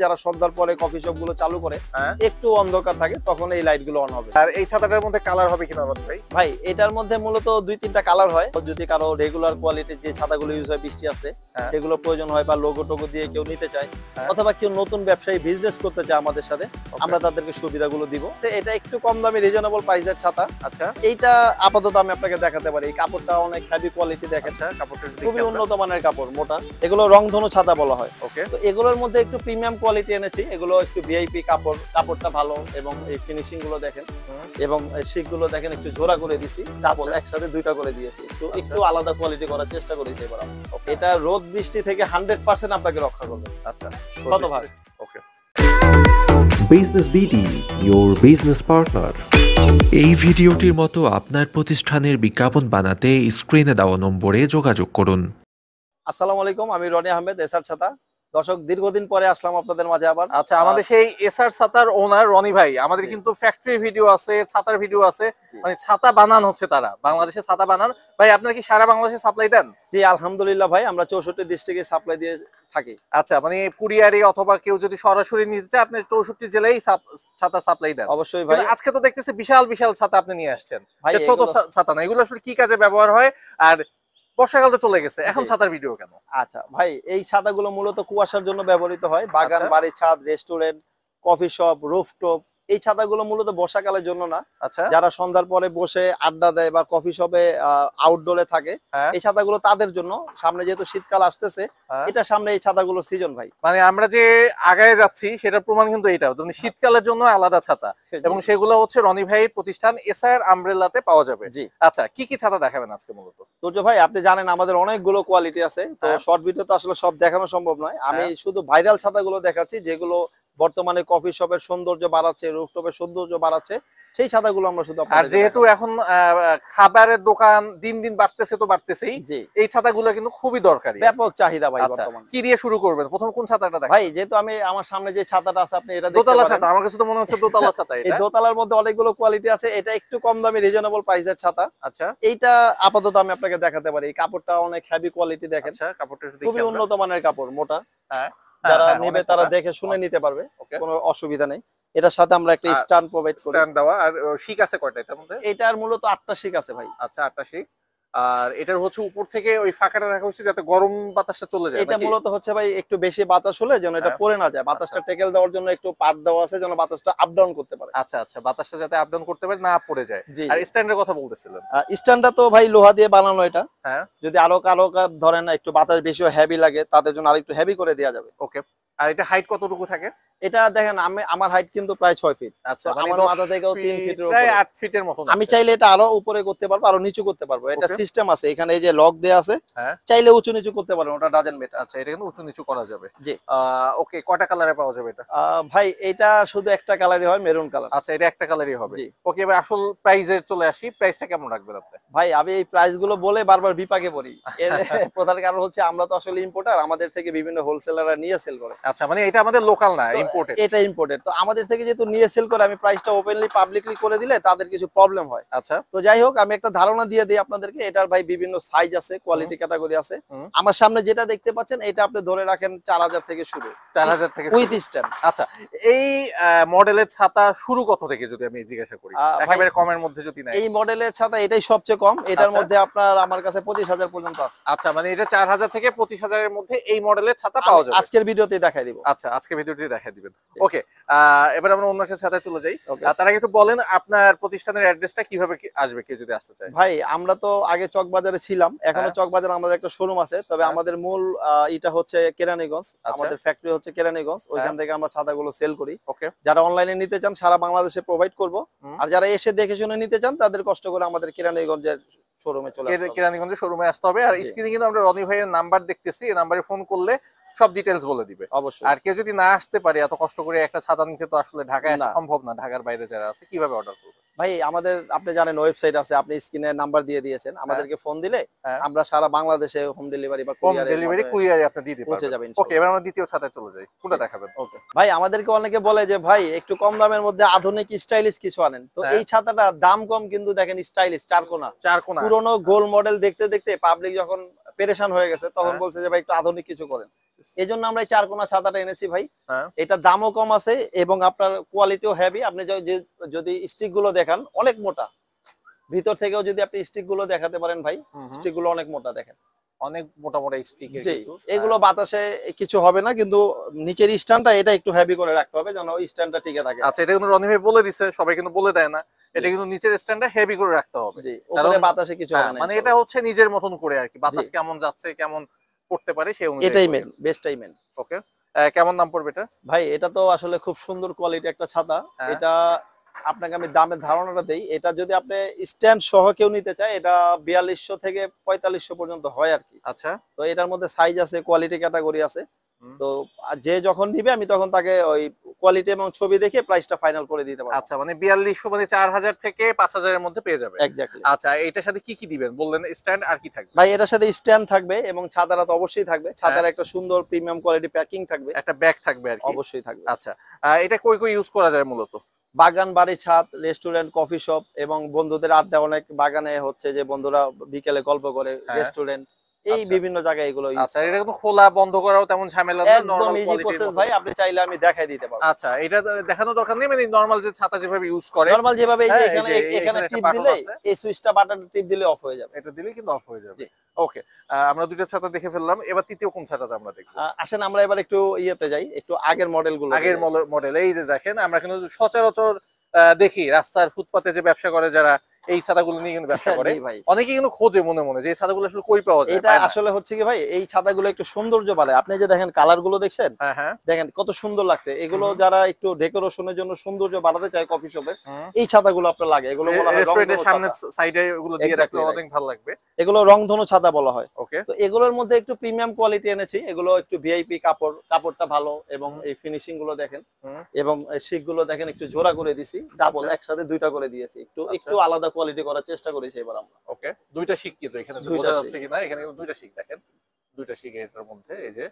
যারা সন্ধ্যার পরে কফি শপ গুলো চালু করে একটু অন্ধকার থাকে তখন এই লাইট গুলো অন হবে। আর এই ছাতাটার মধ্যে কালার হবে কিনা ভাই? ভাই এটার মধ্যে মূলত 2-3টা কালার হয়। যদি কারো রেগুলার কোয়ালিটির যে ছাতাগুলো ইউজ হয় বৃষ্টি আসলে সেগুলো প্রয়োজন হয় বা লোগো টোগো দিয়ে কেউ নিতে চায় অথবা কেউ নতুন ব্যবসায়ী বিজনেস করতে চায় আমাদের সাথে, আমরা তাদেরকে সুবিধাগুলো দিব। এটা একটু কম দামি রিজনেবল প্রাইসের ছাতা। আচ্ছা, এইটা আপাতত আমি আপনাকে দেখাতে পারি। এই কাপড়টা অনেক হেভি কোয়ালিটি দেখেন, কাপড়টা খুবই উন্নত মানের কাপড়, মোটা। এগুলো রংধনু ছাতা বলা হয়। ওকে, তো এগুলোর মধ্যে একটু প্রিমিয়াম কোয়ালিটি এনেছি। এগুলো একটু ভিআইপি কাপড়, কাপড়টা ভালো এবং এই ফিনিশিং গুলো দেখেন এবং শিক গুলো দেখেন একটু জোড়া করে দিছি, ডাবল একসাথে দুইটা করে দিয়েছি। একটু আলাদা কোয়ালিটি করার চেষ্টা করেছি এবার। এটা রোদ বৃষ্টি থেকে 100% আপনাকে রক্ষা করবে। আচ্ছা, শতভাগ। Okay. Business BD, your business partner। এই ভিডিওটির মতো আপনার প্রতিষ্ঠানের বিজ্ঞাপন বানাতে স্ক্রিনে দেওয়া নম্বরে যোগাযোগ করুন। আসসালামু আলাইকুম, আমি রনি আহমেদ, এসআর ছাতা। দর্শক, দীর্ঘদিন পরে আসলাম আপনাদের মাঝে আবার। আচ্ছা, আমাদের সেই এসআর ছাতার ওনার রনি ভাই, আমাদের কিন্তু ফ্যাক্টরি ভিডিও আছে, ছাতার ভিডিও আছে, মানে ছাতা বানান হচ্ছে, তারা বাংলাদেশে ছাতা বানান। ভাই আপনারা কি সারা বাংলাদেশে সাপ্লাই দেন? জি আলহামদুলিল্লাহ ভাই, আমরা 64 ডিস্ট্রিক্টে সাপ্লাই দিয়ে থাকি। আচ্ছা, মানে কুরিয়ারে অথবা কেউ যদি সরাসরি নিতে চায় আপনি 64 জেলায় ছাতা সাপ্লাই দেন? অবশ্যই ভাই। আজকে তো দেখতেছি বিশাল বিশাল ছাতা আপনি নিয়ে আসছেন। ছোট ছাতা না, এগুলো আসলে কি কাজে ব্যবহার হয়? আর বর্ষাকাল তো চলে গেছে, এখন ছাতার ভিডিও কেন? আচ্ছা ভাই, এই ছাতাগুলো মূলত কুয়াশার জন্য ব্যবহৃত হয়। বাগান, বাড়ি, ছাদ, রেস্টুরেন্ট, কফি শপ, রুফটপ, এই ছাতাগুলো মূলত বর্ষাকালের জন্য না। আচ্ছা, যারা সন্ধ্যার পরে বসে আড্ডা দেয় বা কফি শপে আউটডোরে থাকে, এই ছাতাগুলো তাদের জন্য। সামনে যেহেতু শীতকাল আসতেছে, এটা সামনে এই ছাতাগুলো সিজন ভাই। মানে আমরা যে আগায় যাচ্ছি সেটার প্রমাণ কিন্তু এইটা, মানে শীতকালের জন্য আলাদা ছাতা, এবং সেগুলো হচ্ছে রনি ভাইয়ের প্রতিষ্ঠান এসআর আমব্রেলাতে পাওয়া যাবে। জি, আচ্ছা, কি কি ছাতা দেখাবেন আজকে মূলত? তো ভাই আপনি জানেন আমাদের অনেকগুলো কোয়ালিটি আছে, তো শর্ট ভিডিও তো আসলে সব দেখানো সম্ভব নয়। আমি শুধু ভাইরাল ছাতাগুলো দেখাচ্ছি, যেগুলো বর্তমানে কফি শপের সৌন্দর্য বাড়াচ্ছে, রুফটপের সৌন্দর্য বাড়াচ্ছে, সেই ছাতাগুলো আমরা শুধু। আর যেহেতু এখন খাবারের দোকান দিন দিন বাড়তেছে, তো বাড়তেছেই, এই ছাতাগুলো কিন্তু খুবই দরকারি, ব্যাপক চাহিদা ভাই বর্তমানে। কি দিয়ে শুরু করবেন? প্রথম কোন ছাতাটা দেখেন? ভাই যেহেতু আমি আমার সামনে যে ছাতাটা আছে আপনি এটা দেখতে দোতলা পারেন। ছাতা, আমার কাছে তো মনে হচ্ছে দোতলা ছাতা। এই দোতলার মধ্যে অনেকগুলো কোয়ালিটি আছে। এটা একটু কম দামি রিজনেবল প্রাইসের ছাতা। আচ্ছা, এইটা আপাতত আমি আপনাকে দেখাতে পারি। এই কাপড়টা অনেক হেভি কোয়ালিটি দেখেন। আচ্ছা, কাপড়টা খুবই উন্নত মানের কাপড়, মোটা। হ্যাঁ, যারা নেবে তারা দেখে শুনে নিতে পারবে, কোনো অসুবিধা নেই। এটার সাথে আমরা একটা স্ট্যান্ড প্রোভাইড করি। স্ট্যান্ড দেওয়া। আর শিক আছে কয়টা এটার মধ্যে? এটার মূলত 8টা শিক আছে ভাই। আচ্ছা, 8টা শিক। আর এটার হচ্ছে উপর থেকে ওই ফাঁকাটা রাখা হচ্ছে যাতে গরম বাতাসটা চলে যায়। এটা মূলত হচ্ছে ভাই একটু বেশি বাতাস হলে যেন এটা পড়ে না যায়, বাতাসটা টেকেল দেওয়ার জন্য একটু পার্ট দেওয়া আছে যেন বাতাসটা আপ ডাউন করতে পারে। আচ্ছা আচ্ছা, বাতাসটা যাতে আপ ডাউন করতে পারে, না পড়ে যায়। আর স্ট্যান্ডের কথা বলতেছিলেন? স্ট্যান্ডটা তো ভাই লোহা দিয়ে বানানো এটা। হ্যাঁ, যদি আরো কারো ধরেন একটু বাতাস বেশি হেভি লাগে তাদের জন্য আরেকটু হেভি করে দেওয়া যাবে। ওকে। আর এটা হাইট কতটুকু থাকে? এটা দেখেন আমার হাইট কিন্তু প্রায় 6 ফিট। আচ্ছা, আমার মাথা থেকেও 3 ফিটের উপরে, প্রায় 8 ফিটের মতো। আমি চাইলে এটা আরো উপরে করতে পারবো, আরো নিচু করতে পারবো। এটা সিস্টেম আছে, এখানে এই যে লক দেয়া আছে, চাইলে উঁচু নিচু করতে পারবেন, ওটা ডাজেন্ট ম্যাটার। আচ্ছা, এটা কিন্তু উঁচু নিচু করা যাবে। জি। ওকে, কয়টা কালারে পাওয়া যাবে এটা? ভাই এটা শুধু একটা কালারই হয়, মেরুন কালার। আচ্ছা, এটা একটা কালারই হবে। ওকে, এবার আসল প্রাইসে চলে আসি। প্রাইসটা কেমন রাখবেন আপনি? ভাই আমি এই প্রাইস গুলো বলে বারবার বিপাকে পড়ি। এর প্রধান কারণ হচ্ছে আমরা তো আসলে ইম্পোর্টার, আমাদের থেকে বিভিন্ন হোলসেলাররা নিয়ে সেল করে। আচ্ছা, মানে এটা আমাদের লোকাল না, ইম্পোর্টেড। এটা ইম্পোর্টেড। তো আমাদের থেকে যেহেতু নিয়ে সেল করে, আমি প্রাইসটা ওপেনলি পাবলিকলি করে দিলে তাদের কিছু প্রবলেম হয়। আচ্ছা, তো যাই হোক, আমি একটা ধারণা দিয়ে দিই আপনাদেরকে। এটার ভাই বিভিন্ন সাইজ আছে, কোয়ালিটি ক্যাটাগরি আছে। আমার সামনে যেটা দেখতে পাচ্ছেন এটা আপনি ধরে রাখেন 4000 থেকে শুরু। 4000 থেকে উইথ স্ট্যান্ড। আচ্ছা, এই মডেলের ছাতা শুরু কত থেকে যদি আমি জিজ্ঞাসা করি? একেবারে কমের মধ্যে যদি না। এই মডেলের ছাতা এটাই সবচেয়ে কম। এটার মধ্যে আপনার আমার কাছে 25000 পর্যন্ত আছে। আচ্ছা, মানে এটা 4000 থেকে 25000 এর মধ্যে এই মডেলের ছাতা পাওয়া যাবে। আজকের ভিডিওতে দেখাই দিব। আচ্ছা, আজকে ভিডিওতে দেখাই দিবেন। ওকে, এবার আমরা অন্য একটা ছাতায় চলে যাই। তার আগে একটু বলেন আপনার প্রতিষ্ঠানের অ্যাড্রেসটা, কিভাবে আসবে কেউ যদি আসতে চায়? ভাই আমরা তো আগে চকবাজারে ছিলাম, এখনো চকবাজারে আমাদের একটা শোরুম আছে, তবে আমাদের মূল এটা হচ্ছে কেরানীগঞ্জ। আমাদের ফ্যাক্টরি হচ্ছে কেরানীগঞ্জ, ওইখান থেকে আমরা ছাতাগুলো সেল করি। যারা অনলাইনে নিতে চান সারা বাংলাদেশে প্রোভাইড করব, আর যারা এসে দেখে শুনে নিতে চান তাদের কষ্ট করে আমাদের কেরানীগঞ্জের শোরুমে চলে আসতে হবে। কেরানীগঞ্জের শোরুমে আসতে হবে। আর স্ক্রিনে কিন্তু আমরা রনি ভাইয়ের নাম্বার দেখতেছি, এই নাম্বারে ফোন করলে সব ডিটেইলস বলে দিবে। অবশ্যই। আর কেউ যদি না আসতে পারে, এত কষ্ট করে একটা ছাতা নিতে তো আসলে ঢাকায় আসা সম্ভব না, ঢাকার বাইরে যারা আছে, কিভাবে অর্ডার করবে? ভাই আমাদের আপনি জানেন ওয়েবসাইট আছে, আপনি স্ক্রিনে নাম্বার দিয়ে দিয়েছেন, আমাদেরকে ফোন দিলে আমরা সারা বাংলাদেশে হোম ডেলিভারি বা কুরিয়ারে আপনি দিতে পৌঁছে যাবেন। ওকে, এবার আমরা দ্বিতীয় ছাতায় চলে যাই। কোনটা দেখাবেন? ওকে ভাই, আমাদেরকে অনেকে বলে যে ভাই একটু কম দামের মধ্যে আধুনিক স্টাইলিশ কিছু আনেন। তো এই ছাতাটা দাম কম কিন্তু দেখেন স্টাইলিশ, চারকোনা। চারকোনা পুরনো গোল মডেল দেখতে দেখতে পাবলিক যখন পেরেশান হয়ে গেছে, তখন বলছে যে ভাই একটু আধুনিক কিছু করেন। এই জন্য আমরা এই চারকোনা ছাতাটা এনেছি ভাই। এটা দামও কম আছে এবং আপনার কোয়ালিটিও হেভি। আপনি যদি স্টিক গুলো দেখান অনেক মোটা, ভিতর থেকেও যদি আপনি স্টিক গুলো দেখাতে পারেন ভাই, স্টিক গুলো অনেক মোটা দেখেন, অনেক মোটা মোটা স্টিক। এগুলো বাতাসে কিছু হবে না, কিন্তু নিচের স্ট্যান্ডটা এটা একটু হেভি করে রাখতে হবে যেন ওই স্ট্যান্ডটা টিকে থাকে। আচ্ছা, এটা কিন্তু রনি ভাই বলে দিছে, সবাই কিন্তু বলে দেয় না, এটা কিন্তু নিচের স্ট্যান্ডটা হেভি করে রাখতে হবে। জি, উপরে বাতাসে কিছু হবে না, মানে এটা হচ্ছে নিজের মতন করে আর কি, বাতাস কেমন যাচ্ছে কেমন পড়তে পারে সেই অনুযায়ী। এটাই মেন, বেস্টটাই মেন। ওকে, কেমন দাম পড়বে এটা ভাই? এটা তো আসলে খুব সুন্দর কোয়ালিটি একটা ছাতা। এটা আপনাকে আমি দামের ধারণাটা দেই, এটা যদি আপনি স্ট্যান্ড সহ কেউ নিতে চায় এটা 4200 থেকে 4500 পর্যন্ত হয় আর কি। আচ্ছা, তো এটার মধ্যে সাইজ আছে, কোয়ালিটি ক্যাটাগরি আছে। তো যে যখন নিবে আমি তখন তাকে ওই কোয়ালিটি এবং ছবি দেখে প্রাইসটা ফাইনাল করে দিতে পারবো। আচ্ছা, মানে 4200 মানে 4000 থেকে 5000 এর মধ্যে পেয়ে যাবে। এক্স্যাক্টলি। আচ্ছা, এটার সাথে কি কি দিবেন বললেন? স্ট্যান্ড আর কি থাকবে? ভাই এটার সাথে স্ট্যান্ড থাকবে এবং ছাতাটা তো অবশ্যই থাকবে, ছাতার একটা সুন্দর প্রিমিয়াম কোয়ালিটি প্যাকিং থাকবে, একটা ব্যাগ থাকবে আর কি। অবশ্যই থাকবে। আচ্ছা, এটা কই কই ইউজ করা যায় মূলত? বাগান, বাড়ি, ছাদ, রেস্টুরেন্ট, কফি শপ এবং বন্ধুদের আড্ডা, অনেক বাগানে হচ্ছে যে বন্ধুরা বিকেলে গল্প করে, রেস্টুরেন্ট, এই বিভিন্ন জায়গায় এগুলো ইউজ। আচ্ছা, এটা কিন্তু খোলা বন্ধ করাও তেমন ঝামেলা না, একদম ইজি প্রসেস ভাই, আপনি চাইলে আমি দেখাই দিতে পারবো। আচ্ছা, এটা দেখানো দরকার নেই, মানে নরমাল যে ছাতা যেভাবে ইউজ করে নরমাল যেভাবে এই যে এখানে এখানে টিপ দিলে, এই সুইচটা বাটন টিপ দিলে অফ হয়ে যাবে, এটা দিলে কিন্তু অফ হয়ে যাবে। ওকে, আমরা দুইটা ছাতা দেখে ফেললাম, এবার তৃতীয় কোন ছাতাটা আমরা দেখব? আসেন আমরা এবার একটু ইয়েতে যাই, একটু আগের মডেলগুলো। আগের মডেল, এই যে দেখেন আমরা কিন্তু সচরাচর দেখি রাস্তার ফুটপাতে যে ব্যবসা করে যারা, এই ছাতাগুলো নিয়ে কিন্তু ব্যবসা করে, অনেকেই কিন্তু খোঁজে মনে মনে যে এই ছাতাগুলো আসলে কই পাওয়া যায়। এটা আসলে হচ্ছে কি ভাই, এই ছাতাগুলো একটু সৌন্দর্য বাড়ায়। আপনি যে দেখেন কালার গুলো দেখছেন, দেখেন কত সুন্দর লাগছে। এগুলো যারা একটু ডেকোরেশনের জন্য সৌন্দর্য বাড়াতে চায় কফি শপে, এই ছাতাগুলো আপনার লাগে। এগুলো বলা হয় রেস্টুরেন্টের সামনে সাইডে এগুলো দিয়ে রাখলে অনেক ভালো লাগবে। এগুলো রংধনু ছাতা বলা হয়। ওকে, তো এগুলোর মধ্যে একটু প্রিমিয়াম কোয়ালিটি এনেছি, এগুলো একটু ভিআইপি কাপড়, কাপড়টা ভালো এবং এই ফিনিশিং গুলো দেখেন এবং শিক গুলো দেখেন একটু জোড়া করে দিছি, ডাবল একসাথে দুইটা করে দিয়েছি, একটু আলাদা কোয়ালিটি করার চেষ্টা করেছি এবার আমরা। ওকে, দুইটা শিক কিন্তু এখানে বোঝা যাচ্ছে কিনা, এখানে কিন্তু দুইটা শিক দেখেন, দুইটা শিক এটার মধ্যে, এই যে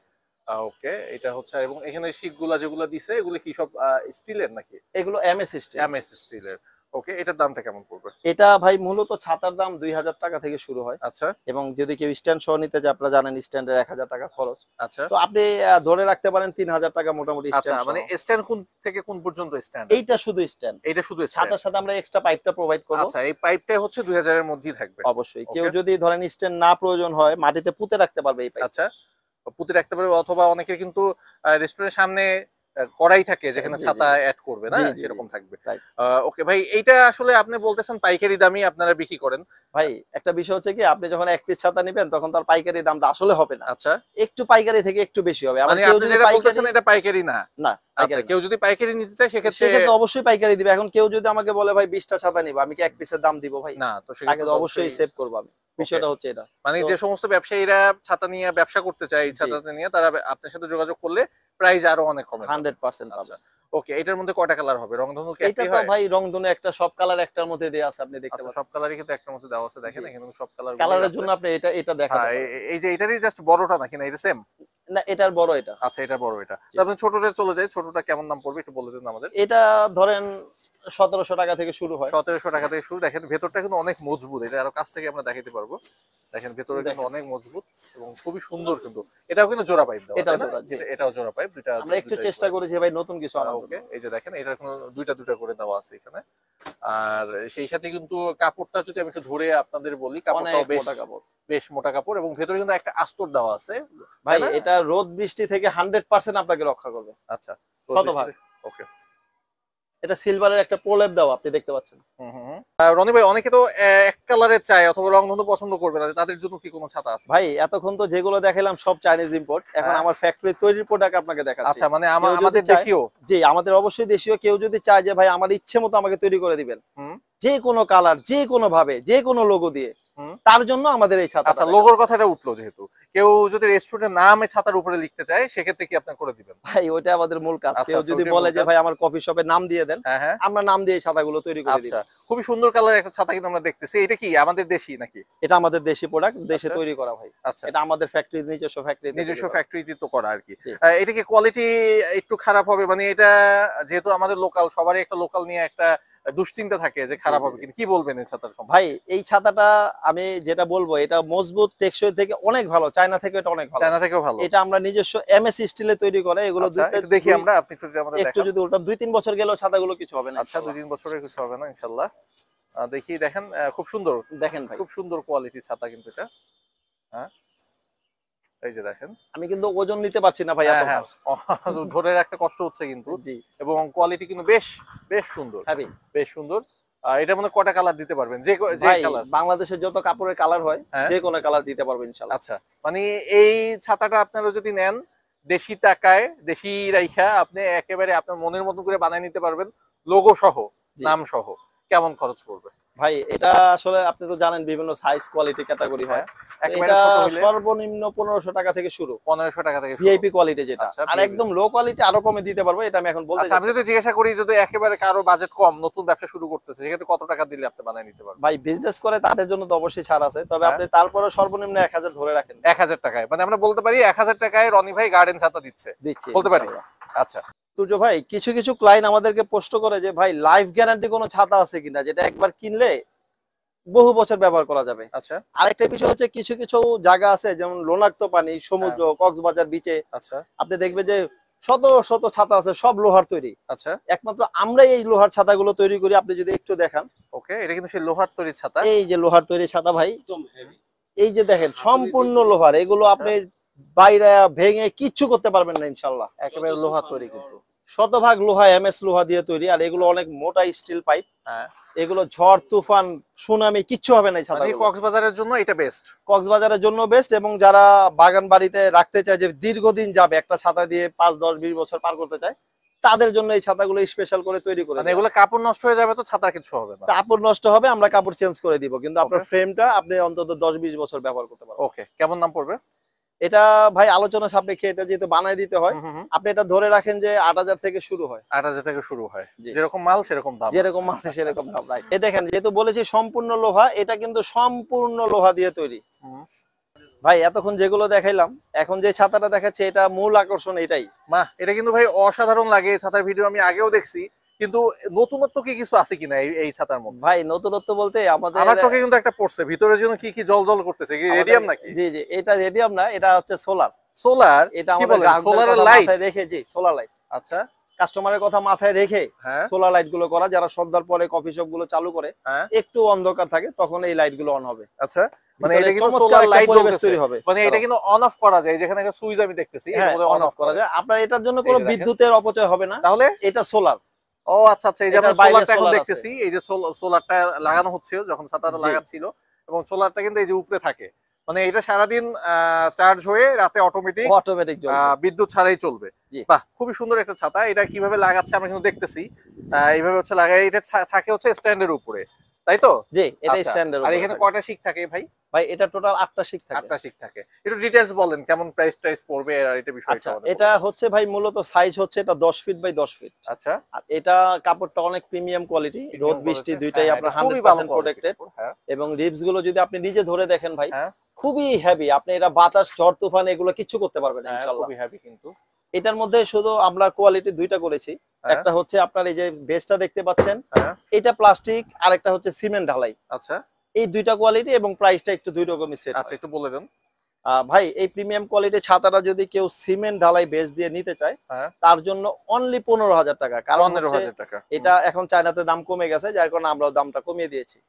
ওকে, এটা হচ্ছে। এবং এখানে শিকগুলা যেগুলো দিছে এগুলো কি সব স্টিলের নাকি? এগুলো এমএস স্টিল। এমএস স্টিলের। ওকে, এটার দামটা কেমন পড়বে? এটা ভাই মূলত ছাতার দাম 2000 টাকা থেকে শুরু হয়। আচ্ছা, এবং যদি কেউ স্ট্যান্ড সহ নিতে চায়, আপনারা জানেন স্ট্যান্ডের 1000 টাকা খরচ। আচ্ছা, তো আপনি ধরে রাখতে পারেন 3000 টাকা মোটামুটি স্ট্যান্ড। মানে স্ট্যান্ড কোন থেকে কোন পর্যন্ত স্ট্যান্ড? এইটা শুধু স্ট্যান্ড, এটা শুধু ছাতার সাথে আমরা এক্সট্রা পাইপটা প্রোভাইড করব। আচ্ছা, এই পাইপটা হচ্ছে 2000 এর মধ্যেই থাকবে অবশ্যই। কেউ যদি ধরেন স্ট্যান্ড না প্রয়োজন হয়, মাটিতে পুঁতে রাখতে পারবে এই পাইপ। আচ্ছা, পুঁতে রাখতে পারবে, অথবা অনেকের কিন্তু রেস্টুরেন্টের সামনে কড়াই থাকে যেখানে ছাতা অ্যাড করবে না, সেরকম থাকবে। ওকে ভাই, এইটা আসলে আপনি বলতেছেন পাইকারি দামই আপনারা বিক্রি করেন। ভাই একটা বিষয় হচ্ছে কি, আপনি যখন এক পিস ছাতা নেবেন তখন তার পাইকারি দামটা আসলে হবে না। আচ্ছা, একটু পাইকারি থেকে একটু বেশি হবে। মানে আপনি যেটা বলতেছেন এটা পাইকারি না? না। আচ্ছা, কেউ যদি পাইকারি নিতে চায় সেক্ষেত্রে অবশ্যই পাইকারি দিবে। এখন কেউ যদি আমাকে বলে ভাই 20টা ছাতা নিব, আমি কি এক পিসের দাম দিব ভাই? না, তো তাকে তো অবশ্যই সেভ করব আমি। বিষয়টা হচ্ছে এটা। মানে যে সমস্ত ব্যবসায়ীরা ছাতা নিয়ে ব্যবসা করতে চায়, এই ছাতাটা নিয়ে তারা আপনার সাথে যোগাযোগ করলে প্রাইস আরো অনেক কমে 100% পাবে। ওকে, এটার মধ্যে কয়টা কালার হবে? রংধনু কি এটা তো ভাই রংধনু একটা সব কালার একটার মধ্যে দেয়া আছে, আপনি দেখতে পাচ্ছেন। সব কালারই কিন্তু একটার মধ্যে দেওয়া আছে, দেখেন এখানে সব কালার। কালারের জন্য আপনি এটা দেখাতে পারেন। এই যে এটারই জাস্ট বড়টা নাকি না এটা সেম? না, এটার বড় এটা। আচ্ছা, এটা বড় এটা। তারপরে ছোটটা চলে যায়, ছোটটা কেমন দাম পড়বে একটু বলে দেন আমাদের। এটা ধরেন 1700 টাকা থেকে শুরু হয়। 1700 টাকা থেকে শুরু। দেখেন ভেতরটা কিন্তু অনেক মজবুত, এটা আরো কাছ থেকে আমরা দেখাতে পারবো। দেখেন ভেতরে কিন্তু অনেক মজবুত এবং খুবই সুন্দর কিন্তু। এটাও কিন্তু জোড়া পাইপ দেওয়া। এটাও জোড়া পাইপ, দুইটা। আমরা একটু চেষ্টা করেছি ভাই নতুন কিছু আনার। ওকে, এই যে দেখেন এটা কোনো দুইটা করে দেওয়া আছে এখানে। আর সেই সাথে কিন্তু কাপড়টা যদি আমি একটু ধরে আপনাদের বলি, কাপড়টাও বেশ মোটা কাপড় এবং ভেতরে কিন্তু একটা আস্তর দেওয়া আছে ভাই। এটা রোদ বৃষ্টি থেকে 100% আপনাকে রক্ষা করবে। আচ্ছা, শতভাগ। ওকে, এটা সিলভারের একটা প্রলেপ দাও, আপনি দেখতে পাচ্ছেন। রনি ভাই, অনেকে তো এক কালারের চায় অথবা রংধনু পছন্দ করবে না, তাদের জন্য কি কোনো ছাতা আছে? ভাই এতক্ষণ তো যেগুলো দেখাইলাম সব চাইনিজ ইম্পোর্ট, এখন আমার ফ্যাক্টরি তৈরির প্রোডাক্ট আপনাকে দেখাচ্ছি। আচ্ছা, মানে আমাদের দেশীয়? জি, আমাদের অবশ্যই দেশীয়। কেউ যদি চায় যে ভাই আমার ইচ্ছে মতো আমাকে তৈরি করে দিবেন, যে কোনো কালার, যে কোনো ভাবে, যে কোনো লোগো দিয়ে, তার জন্য আমাদের এই ছাতা। আচ্ছা, লোগোর কথাটা উঠলো, যেহেতু কেউ যদি রেস্টুরেন্টের নামে ছাতার উপরে লিখতে চায় সেক্ষেত্রে কি আপনি করে দিবেন? ভাই ওইটা আমাদের মূল কাজ। কেউ যদি বলে যে ভাই আমার কফি শপের নাম দিয়ে দেন, আমরা নাম দিয়ে ছাতাগুলো তৈরি করে দিই। আচ্ছা, খুবই সুন্দর কালার একটা ছাতা কিন্তু আমরা দেখতেছি। এটা কি আমাদের দেশি নাকি? এটা আমাদের দেশি প্রোডাক্ট, দেশে তৈরি করা ভাই। আচ্ছা, এটা আমাদের ফ্যাক্টরি, নিজস্ব ফ্যাক্টরিতে তো করা আর কি। এটা কি কোয়ালিটি একটু খারাপ হবে? মানে এটা যেহেতু আমাদের লোকাল, সবারই একটা লোকাল নিয়ে একটা দুশ্চিন্তা থাকে যে খারাপ হবে কিনা, কি বলবেন এই ছাতার সম্পর্কে? ভাই এই ছাতাটা আমি যেটা বলবো, এটা মজবুত টেকসই থেকে অনেক ভালো, চায়না থেকে এটা অনেক ভালো। চায়না থেকেও ভালো। এটা আমরা নিজস্ব এমএস স্টিলে তৈরি করে, এগুলো আচ্ছা, একটু দেখি আমরা, আপনি একটু আমাদের একটু দেখান। যদি উল্টান 2-3 বছর গেলেও ছাতাগুলো কিছু হবে না। আচ্ছা, 2-3 বছরের কিছু হবে না ইনশাআল্লাহ। দেখি, দেখেন খুব সুন্দর, দেখেন ভাই, খুব সুন্দর কোয়ালিটির ছাতা কিন্তু এটা। হ্যাঁ, এই যে দেখেন। আমি কিন্তু ওজন নিতে পারছি না ভাই, এত হ্যাঁ, ধরে রাখতে কষ্ট হচ্ছে কিন্তু। জি, এবং কোয়ালিটি কিন্তু বেশ বেশ সুন্দর, হ্যাভি। বেশ সুন্দর। এটা মনে কটা কালার দিতে পারবেন? যে ভাই কালার বাংলাদেশের যত কাপড়ের কালার হয়, হ্যাঁ, যে কোনো কালার দিতে পারবো ইনশাআল্লাহ। আচ্ছা, মানে এই ছাতাটা আপনারা যদি নেন দেশি টাকায়, দেশি রাইখা, আপনি একেবারে আপনার মনের মতো করে বানিয়ে নিতে পারবেন, লোগো সহ, নাম সহ। কেমন খরচ পড়বে ভাই এটা আসলে আপনি তো জানেন বিভিন্ন সাইজ কোয়ালিটি ক্যাটাগরি হয়, একেবারে এটা ছোট হলে সর্বনিম্ন 1500 টাকা থেকে শুরু, 1500 টাকা থেকে শুরু। ভিআইপি কোয়ালিটি যেটা। আচ্ছা, আর VIP একদম লো কোয়ালিটি আরো কমে দিতে পারবো, এটা আমি এখন বলতে আচ্ছা, আমি চাচ্ছি। যদি জিজ্ঞাসা করি, যদি একেবারে কারো বাজেট কম, নতুন ব্যবসা শুরু করতেছে, সেক্ষেত্রে কত টাকা দিলে আপনি বানিয়ে নিতে পারবেন? ভাই বিজনেস করে তাদের জন্য তো অবশ্যই ছাড় আছে, তবে হ্যাঁ। আপনি তারপরে সর্বনিম্ন 1000 ধরে রাখেন। 1000 টাকায়, মানে আমরা বলতে পারি 1000 টাকায় রনি ভাই গার্ডেন ছাতা দিচ্ছে, দিচ্ছি বলতে পারি। ইনশাআল্লাহ। আচ্ছা, তুর্য ভাই কিছু কিছু ক্লায়েন্ট আমাদেরকে প্রশ্ন করে যে ভাই লাইফ গ্যারান্টি কোনো ছাতা আছে কিনা, যেটা একবার কিনলে বহু বছর ব্যবহার করা যাবে। আচ্ছা, আরেকটা বিষয় হচ্ছে কিছু কিছু জায়গা আছে যেমন লোনাক্ত পানি, সমুদ্র, কক্সবাজার বিচে আচ্ছা, আপনি দেখবেন যে শত শত ছাতা আছে, সব লোহার তৈরি। আচ্ছা, একমাত্র আমরাই এই লোহার ছাতাগুলো তৈরি করি। আপনি যদি একটু দেখান, ওকে, এটা কিন্তু সেই লোহার তৈরি ছাতা। এই যে লোহার তৈরি ছাতা ভাই, এই যে দেখেন সম্পূর্ণ লোহার, এগুলো আপনি বাইরে ভেঙে কিচ্ছু করতে পারবেন না ইনশাল্লাহ। একেবারে লোহার তৈরি কিন্তু। শতভাগ লোহা, এমএস লোহা দিয়ে তৈরি, আর এগুলো অনেক মোটা স্টিল পাইপ। হ্যাঁ, এগুলো ঝড় তুফান সুনামি কিচ্ছু হবে না এই মানে ছাতাগুলো। কক্সবাজারের জন্য এটা বেস্ট। কক্সবাজারের জন্য বেস্ট, এবং যারা বাগান বাড়িতে রাখতে চায় যে দীর্ঘদিন যাবে একটা ছাতা দিয়ে 5-10-20 বছর পার করতে চায়, তাদের জন্য এই ছাতাগুলো স্পেশাল করে তৈরি করে মানে দেয়া। এগুলো কাপড় নষ্ট হয়ে যাবে তো ছাতার কিছু হবে না। কাপড় নষ্ট হবে, আমরা কাপড় চেঞ্জ করে দিব, কিন্তু আপনার Okay. ফ্রেমটা আপনি অন্তত 10-20 বছর ব্যবহার করতে পারবেন। ওকে, কেমন দাম পড়বে? এটা ভাই আলোচনা সাপেক্ষে, এটা যেহেতু বানায় দিতে হয়, আপনি এটা ধরে রাখেন যে 8000 থেকে শুরু হয়। 8000 থেকে শুরু হয়, জি। যেরকম মাল সেরকম দাম। যেরকম মাল সেরকম দাম। রাইট। এই দেখেন, যেহেতু বলেছি সম্পূর্ণ লোহা, এটা কিন্তু সম্পূর্ণ লোহা দিয়ে তৈরি। হুম। ভাই এতক্ষণ যেগুলো দেখাইলাম, এখন যে ছাতাটা দেখাচ্ছে এটা মূল আকর্ষণ এটাই। বাহ, এটা কিন্তু ভাই অসাধারণ লাগে। এই ছাতার ভিডিও আমি আগেও দেখছি, কিন্তু নতুনত্ব কি কিছু আছে কিনা এই ছাতার মধ্যে? ভাই নতুনত্ব বলতে আমাদের আমার চোখে কিন্তু একটা পড়ছে, ভিতরে যেন কি কি জল জল করতেছে, কি রেডিয়াম নাকি? জি জি, এটা রেডিয়াম না, এটা হচ্ছে সোলার। সোলার? এটা কি আমাদের বলেন, গ্রাহকদের সোলারের কথা লাইট? মাথায় রেখে, জি সোলার লাইট, আচ্ছা, কাস্টমারের কথা মাথায় রেখে হ্যাঁ, সোলার লাইট গুলো করা। যারা সন্ধ্যার পরে কফি শপ গুলো চালু করে, হ্যাঁ, একটু অন্ধকার থাকে, তখন এই লাইট গুলো অন হবে। আচ্ছা, মানে ভিতরে এটা কিন্তু চমৎকার সোলার একটা লাইট পরিবেশ জ্বলতেছে তৈরি হবে। মানে এটা কিন্তু অন অফ করা যায়, যেখানে একটা সুইচ আমি দেখতেছি, হ্যাঁ, এটা অন অফ করা যায়। আপনার এটার জন্য কোনো এই যে দেখেন। বিদ্যুতের অপচয় হবে না, তাহলে এটা সোলার। ও আচ্ছা আচ্ছা, এই যে আমরা এটার বাইরে সোলারটা এখন solar দেখতেছি, এই যে সোলারটা লাগানো হচ্ছে যখন ছাতাটা জি। লাগাচ্ছিল, এবং সোলারটা কিন্তু এই যে উপরে থাকে, মানে এটা সারাদিন চার্জ হয়ে রাতে অটোমেটিক অটোমেটিক বিদ্যুৎ ছাড়াই চলবে। জি। বাহ, খুবই সুন্দর একটা ছাতা। এটা কিভাবে লাগাচ্ছে আমরা কিন্তু দেখতেছি, এইভাবে হচ্ছে লাগাই। এটা থাকে হচ্ছে স্ট্যান্ডের উপরে, তাই তো? জি, এটা আচ্ছা, স্ট্যান্ডার্ড। আর এখানে কয়টা শিক থাকে ভাই? ভাই এটা টোটাল 8টা শিক থাকে। 8টা শিক থাকে। একটু ডিটেইলস বলেন, কেমন প্রাইস পড়বে আর এটা বিষয়টা আচ্ছা, আমাদের এটা বলেন। হচ্ছে ভাই মূলত সাইজ হচ্ছে এটা 10 ফিট বাই 10 ফিট। আচ্ছা, আর এটা কাপড়টা অনেক প্রিমিয়াম কোয়ালিটি, রোদ বৃষ্টি দুইটাই আপনার হ্যাঁ, খুবই ভালো 100% প্রোটেক্টেড। quality। হ্যাঁ, এবং রিবস গুলো যদি আপনি নিজে ধরে দেখেন ভাই, হ্যাঁ, খুবই হেভি। আপনি এটা বাতাস, ঝড় তুফান এগুলো কিছু করতে পারবেন না হ্যাঁ, ইনশাআল্লাহ। খুবই হেভি কিন্তু। এটার মধ্যে শুধু আমরা কোয়ালিটি দুইটা করেছি। হ্যাঁ। একটা হচ্ছে আপনার এই যে বেসটা দেখতে পাচ্ছেন, হ্যাঁ, এটা প্লাস্টিক, আর একটা হচ্ছে সিমেন্ট ঢালাই। আচ্ছা, এই দুইটা কোয়ালিটি এবং প্রাইসটা একটু দুই রকমই সেট। আচ্ছা, একটু বলে দেন। ভাই এই প্রিমিয়াম কোয়ালিটি ছাতাটা যদি কেউ সিমেন্ট ঢালাই বেস দিয়ে নিতে চায়, হ্যাঁ, তার জন্য অনলি 15,000 টাকা। কারণ হচ্ছে 15,000 টাকা। এটা এখন চায়নাতে দাম কমে গেছে, যার কারণে আমরাও দামটা কমিয়ে দিয়েছি।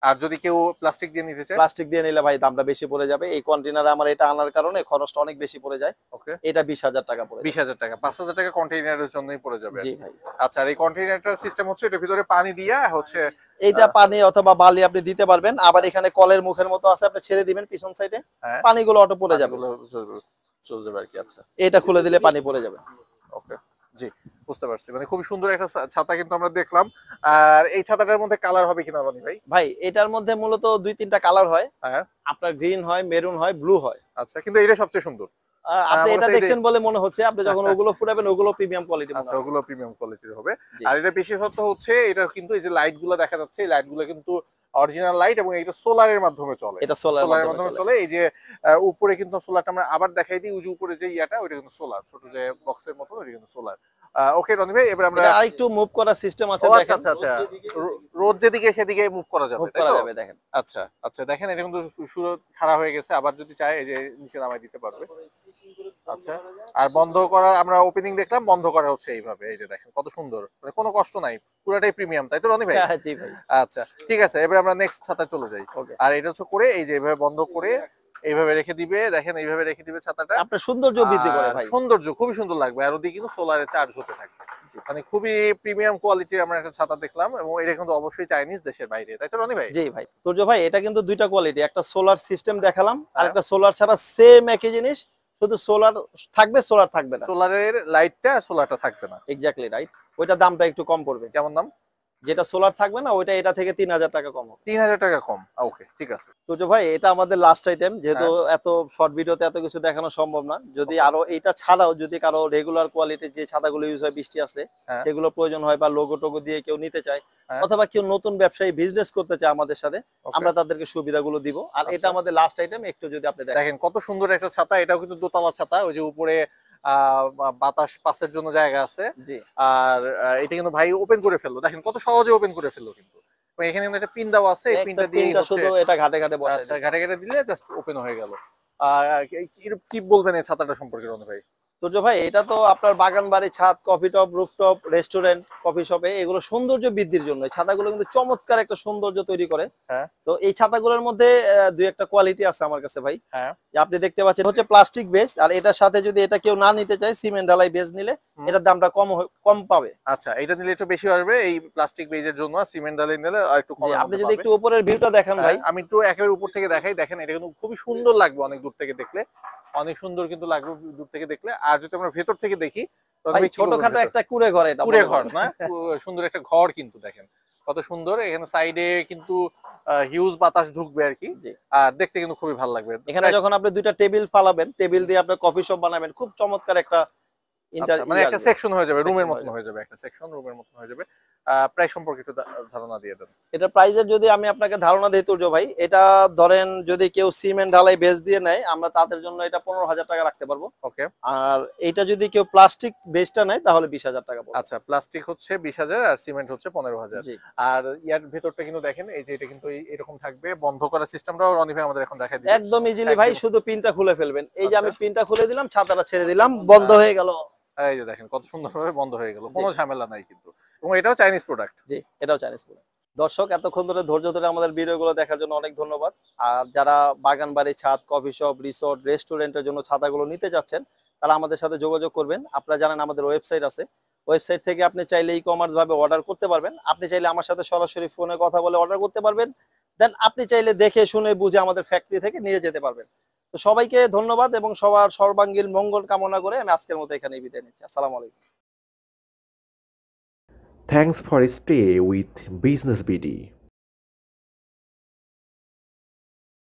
আর যদি কেউ প্লাস্টিক দিয়ে নিতে চায়? প্লাস্টিক দিয়ে নিলে ভাই দামটা বেশি পড়ে যাবে। এই কন্টেনারে আমার এটা আনার কারণে খরচটা অনেক বেশি পড়ে যায়। ওকে, এটা 20,000 টাকা পড়ে যায়। 20,000 টাকা, 5,000 টাকা কন্টেইনারের জন্যই পড়ে যাবে। জি ভাই। আচ্ছা, আর এই কন্টেইনারটার সিস্টেম হচ্ছে এটার ভিতরে পানি দিয়া হচ্ছে, এইটা পানি অথবা বালি আপনি দিতে পারবেন। আবার এখানে কলের মুখের মতো আছে, আপনি ছেড়ে দিবেন পিছন সাইডে, হ্যাঁ, পানিগুলো অটো পড়ে যাবে। পানিগুলো চলে যাবে আর কি। আচ্ছা, এটা খুলে দিলে পানি পড়ে যাবে। ওকে, জি, বুঝতে পারছি। মানে খুব সুন্দর একটা ছাতা কিন্তু আমরা দেখলাম। আর এই ছাতাটার মধ্যে কালার হবে কিনা রনি ভাই? ভাই এটার মধ্যে মূলত 2-3টা কালার হয়। হ্যাঁ, আপনার গ্রিন হয়, মেরুন হয়, ব্লু হয়। আচ্ছা, কিন্তু এটা সবচেয়ে সুন্দর। আপনি আমার এটা কাছে দেখছেন বলে মনে হচ্ছে, আপনি যখন ওগুলো ফুরাবেন ওগুলো প্রিমিয়াম কোয়ালিটি মনে আচ্ছা, হবে। ওগুলো প্রিমিয়াম কোয়ালিটির হবে। জি। আর এটা বিশেষত হচ্ছে এটা কিন্তু এই যে লাইট গুলো দেখা যাচ্ছে, এই লাইট গুলো কিন্তু অরিজিনাল লাইট, এবং এটা সোলারের মাধ্যমে চলে। এটা সোলারের মাধ্যমে চলে। চলে। এই যে উপরে কিন্তু সোলারটা আমরা আবার দেখাই দিই, ওই যে উপরে যে ইয়াটা, ওইটা কিন্তু সোলার, ছোট যে বক্সের মতো, ওইটা কিন্তু সোলার। ওকে রনি ভাই, এবার আমরা এটা আরেকটু মুভ করার সিস্টেম আছে ও আচ্ছা দেখেন। আচ্ছা আচ্ছা, রোদ যেদিকে সেদিকে মুভ করা যাবে, মুভ তাই করা তো? যাবে দেখেন। আচ্ছা আচ্ছা, দেখেন এটা কিন্তু শুরু খাড়া হয়ে গেছে, আবার যদি চায় এই যে নিচে নামাই দিতে পারবে। আচ্ছা, আর বন্ধ করা আমরা ওপেনিং দেখলাম, বন্ধ করা হচ্ছে এইভাবে, এই যে দেখেন কত সুন্দর, মানে কোনো কষ্ট নাই, পুরোটাই প্রিমিয়াম, তাই তো রনি ভাই? হ্যাঁ জি ভাই। আচ্ছা ঠিক আছে, এবার আমরা নেক্সট ছাতায় চলে যাই। ওকে, আর এটা হচ্ছে করে এই যে এইভাবে বন্ধ করে এইভাবে রেখে দিবে, দেখেন এইভাবে রেখে দিবে ছাতাটা। আপনার সৌন্দর্য বৃদ্ধি করে আর ভাই। সৌন্দর্য খুবই সুন্দর লাগবে, আর ওদিকে কিন্তু সোলারে চার্জ হতে থাকবে। মানে খুবই প্রিমিয়াম কোয়ালিটির আমরা একটা ছাতা দেখলাম, এবং এটা কিন্তু অবশ্যই চাইনিজ, দেশের বাইরে, তাই তো রনি ভাই? জি ভাই, তুর্য ভাই এটা কিন্তু দুইটা কোয়ালিটি, একটা সোলার সিস্টেম দেখালাম আর হ্যাঁ। একটা সোলার ছাড়া সেম একই জিনিস, শুধু সোলার থাকবে সোলার থাকবে না। সোলারের লাইটটা, সোলারটা থাকবে না। এক্স্যাক্টলি রাইট, ওইটার দামটা একটু কম পড়বে। কেমন দাম? যেটা সোলার থাকবে না ওইটা এটা থেকে 3000 টাকা কম হবে। 3000 টাকা কম, ওকে ঠিক আছে। তুর্য ভাই এটা আমাদের লাস্ট আইটেম, যেহেতু এত শর্ট ভিডিওতে এত কিছু দেখানো সম্ভব না, যদি আরো এইটা ছাড়াও যদি কারো রেগুলার কোয়ালিটির যে ছাতাগুলো ইউজ হয় বৃষ্টি আসলে হ্যাঁ। সেগুলো প্রয়োজন হয় বা লোগো টোগো দিয়ে কেউ নিতে চায়, হ্যাঁ। অথবা কেউ নতুন ব্যবসায়ী বিজনেস করতে চায় আমাদের সাথে, Okay. আমরা তাদেরকে সুবিধাগুলো দিব। আর এটা আচ্ছা। আমাদের লাস্ট আইটেম, একটু যদি আপনি দেখেন। দেখেন কত সুন্দর একটা ছাতা, এটাও কিন্তু দোতলা ছাতা, ওই যে উপরে বাতাস পাসের জন্য জায়গা আছে। জি আর এটা কিন্তু ভাই ওপেন করে ফেললো, দেখেন কত সহজে ওপেন করে ফেললো কিন্তু। এবং এখানে কিন্তু একটা পিন দেওয়া আছে, এই পিনটা দিয়ে পিনটা শুধু এটা ঘাটে ঘাটে বসাই আচ্ছা দিই। ঘাটে ঘাটে দিলে জাস্ট ওপেন হয়ে গেল। কি বলবেন এই ছাতাটা সম্পর্কে রনি ভাই? তুর্য ভাই এটা তো আপনার বাগান বাড়ি, ছাদ, coffee top, rooftop, restaurant, coffee শপে এগুলো সৌন্দর্য বৃদ্ধির জন্য এই ছাতাগুলো কিন্তু চমৎকার একটা সৌন্দর্য তৈরি করে। হ্যাঁ। তো এই ছাতাগুলোর মধ্যে দুই একটা কোয়ালিটি আছে আমার কাছে ভাই। হ্যাঁ। যে আপনি দেখতে পাচ্ছেন হচ্ছে প্লাস্টিক বেস, আর এটার সাথে যদি এটা কেউ না নিতে চায় সিমেন্ট ঢালাই বেস নিলে এটার দামটা কম পাবে। আচ্ছা, এটা নিলে একটু বেশি আসবে এই প্লাস্টিক বেজের জন্য, সিমেন্ট ঢালাই নিলে আর একটু কম। জি, আপনি যদি একটু উপরের ভিউটা দেখান ভাই। আমি একটু একেবারে উপর থেকে দেখাই, দেখেন এটা কিন্তু খুবই সুন্দর লাগবে অনেক দূর থেকে দেখলে, অনেক সুন্দর কিন্তু লাগবে দূর থেকে দেখলে। আর যদি আমরা ভেতর থেকে দেখি, ভাই ছোটখাটো একটা কুড়ে ঘর, এটা কুড়ে ঘর না, সুন্দর একটা ঘর কিন্তু, দেখেন কত সুন্দর। এখানে সাইডে কিন্তু হিউজ বাতাস ঢুকবে আর কি, জি। আর দেখতে কিন্তু খুবই ভালো লাগবে। এখানে যখন আপনি দুইটা টেবিল ফালাবেন, টেবিল দিয়ে আপনি কফি শপ বানাবেন, খুব চমৎকার একটা মানে একটা সেকশন হয়ে যাবে, রুমের মতন হয়ে যাবে, একটা সেকশন রুমের মতন হয়ে যাবে। প্রাইস সম্পর্কে একটু ধারণা দিয়ে দেন। এটা প্রাইসের যদি আমি আপনাকে ধারণা দিই তুর্য ভাই, এটা ধরেন যদি কেউ সিমেন্ট ঢালাই বেস দিয়ে নেয়, আমরা তাদের জন্য এটা 15000 টাকা রাখতে পারবো। ওকে। আর এটা যদি কেউ প্লাস্টিক বেসটা নেয় তাহলে 20000 টাকা পড়বে। আচ্ছা, প্লাস্টিক হচ্ছে 20000 আর সিমেন্ট হচ্ছে 15000। জি। আর ইয়ার ভেতরটা কিন্তু দেখেন, এই যে এটা কিন্তু এরকম থাকবে, বন্ধ করার সিস্টেমটাও রনি ভাই আমাদের এখন দেখাই দিবে একদম ইজিলি ভাই, একদম। শুধু পিনটা খুলে ফেলবেন। এই যে আমি আচ্ছা। পিনটা খুলে দিলাম, ছাতাটা ছেড়ে দিলাম, বন্ধ হয়ে গেল। এই যে দেখেন কত সুন্দরভাবে বন্ধ হয়ে গেল, কোনো ঝামেলা নাই কিন্তু। এবং এটাও চাইনিজ প্রোডাক্ট। জি, এটাও চাইনিজ প্রোডাক্ট। দর্শক এতক্ষণ ধরে ধৈর্য ধরে আমাদের ভিডিওগুলো দেখার জন্য অনেক ধন্যবাদ। আর যারা বাগান বাড়ি, ছাদ, কফি শপ, রিসোর্ট, রেস্টুরেন্টের জন্য ছাতাগুলো নিতে যাচ্ছেন, তারা আমাদের সাথে যোগাযোগ করবেন। আপনারা জানেন আমাদের ওয়েবসাইট আছে, ওয়েবসাইট থেকে আপনি চাইলে ই কমার্স ভাবে অর্ডার করতে পারবেন। আপনি চাইলে আমার সাথে সরাসরি ফোনে কথা বলে অর্ডার করতে পারবেন, দেন আপনি চাইলে দেখে শুনে বুঝে আমাদের ফ্যাক্টরি থেকে নিয়ে যেতে পারবেন। তো সবাইকে ধন্যবাদ এবং সবার সর্বাঙ্গীন মঙ্গল কামনা করে আমি আজকের মতো এখানেই বিদায় নিচ্ছি। আসসালামু আলাইকুম। Thanks for stay with Business BD.